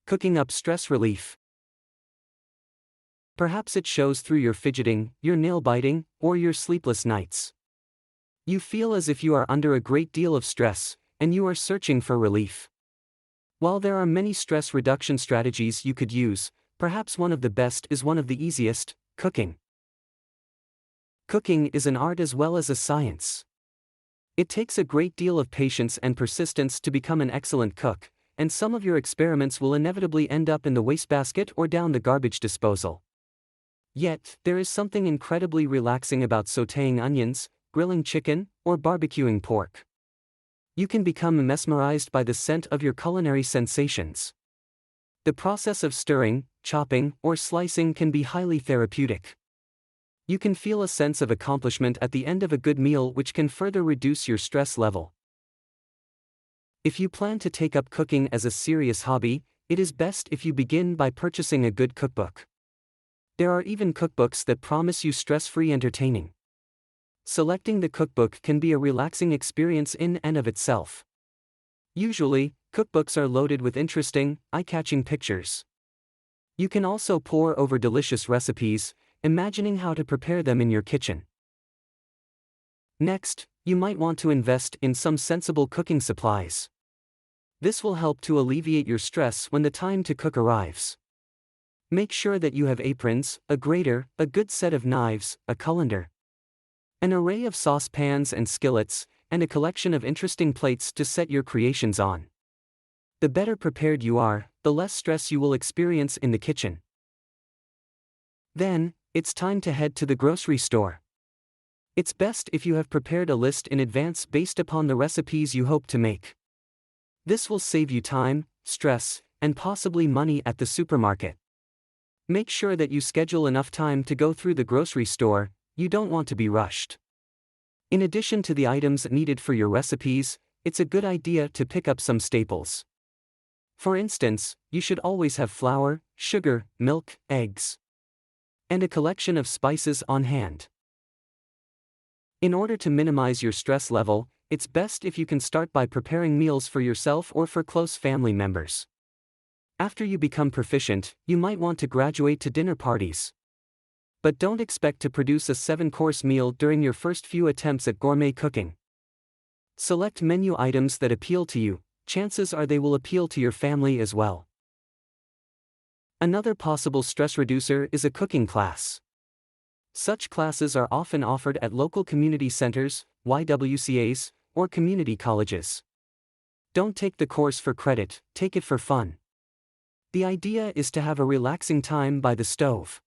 cooking up stress relief. Perhaps it shows through your fidgeting, your nail biting, or your sleepless nights. You feel as if you are under a great deal of stress, and you are searching for relief. While there are many stress reduction strategies you could use, perhaps one of the best is one of the easiest: cooking. Cooking is an art as well as a science. It takes a great deal of patience and persistence to become an excellent cook, and some of your experiments will inevitably end up in the wastebasket or down the garbage disposal. Yet, there is something incredibly relaxing about sautéing onions, grilling chicken, or barbecuing pork. You can become mesmerized by the scent of your culinary sensations. The process of stirring, chopping, or slicing can be highly therapeutic. You can feel a sense of accomplishment at the end of a good meal, which can further reduce your stress level. If you plan to take up cooking as a serious hobby, it is best if you begin by purchasing a good cookbook. There are even cookbooks that promise you stress-free entertaining. Selecting the cookbook can be a relaxing experience in and of itself. Usually, cookbooks are loaded with interesting, eye-catching pictures. You can also pore over delicious recipes, imagining how to prepare them in your kitchen. Next, you might want to invest in some sensible cooking supplies. This will help to alleviate your stress when the time to cook arrives. Make sure that you have aprons, a grater, a good set of knives, a colander, an array of saucepans and skillets, and a collection of interesting plates to set your creations on. The better prepared you are, the less stress you will experience in the kitchen. Then, it's time to head to the grocery store. It's best if you have prepared a list in advance based upon the recipes you hope to make. This will save you time, stress, and possibly money at the supermarket. Make sure that you schedule enough time to go through the grocery store. You don't want to be rushed. In addition to the items needed for your recipes, it's a good idea to pick up some staples. For instance, you should always have flour, sugar, milk, eggs, and a collection of spices on hand. In order to minimize your stress level, it's best if you can start by preparing meals for yourself or for close family members. After you become proficient, you might want to graduate to dinner parties. But don't expect to produce a 7-course meal during your first few attempts at gourmet cooking. Select menu items that appeal to you. Chances are they will appeal to your family as well. Another possible stress reducer is a cooking class. Such classes are often offered at local community centers, YWCAs, or community colleges. Don't take the course for credit, take it for fun. The idea is to have a relaxing time by the stove.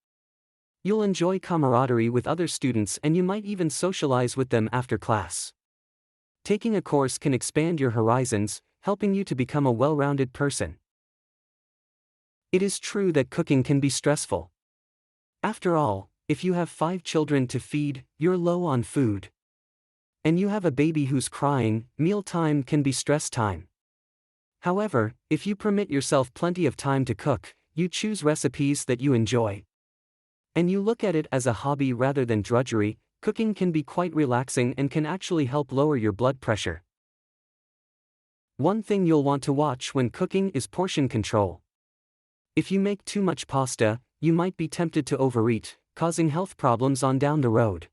You'll enjoy camaraderie with other students, and you might even socialize with them after class. Taking a course can expand your horizons, helping you to become a well-rounded person. It is true that cooking can be stressful. After all, if you have 5 children to feed, you're low on food. And you have a baby who's crying, mealtime can be stress time. However, if you permit yourself plenty of time to cook, you choose recipes that you enjoy, and you look at it as a hobby rather than drudgery, cooking can be quite relaxing and can actually help lower your blood pressure. One thing you'll want to watch when cooking is portion control. If you make too much pasta, you might be tempted to overeat, causing health problems on down the road.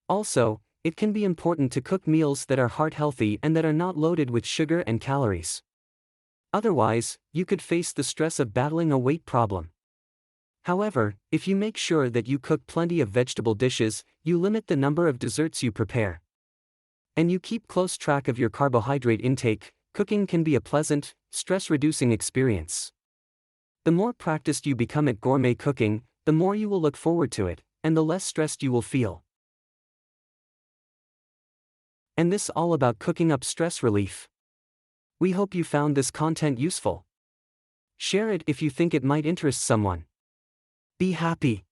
Also, it can be important to cook meals that are heart-healthy and that are not loaded with sugar and calories. Otherwise, you could face the stress of battling a weight problem. However, if you make sure that you cook plenty of vegetable dishes, you limit the number of desserts you prepare, and you keep close track of your carbohydrate intake, cooking can be a pleasant, stress-reducing experience. The more practiced you become at gourmet cooking, the more you will look forward to it, and the less stressed you will feel. And this all about cooking up stress relief. We hope you found this content useful. Share it if you think it might interest someone. Be happy.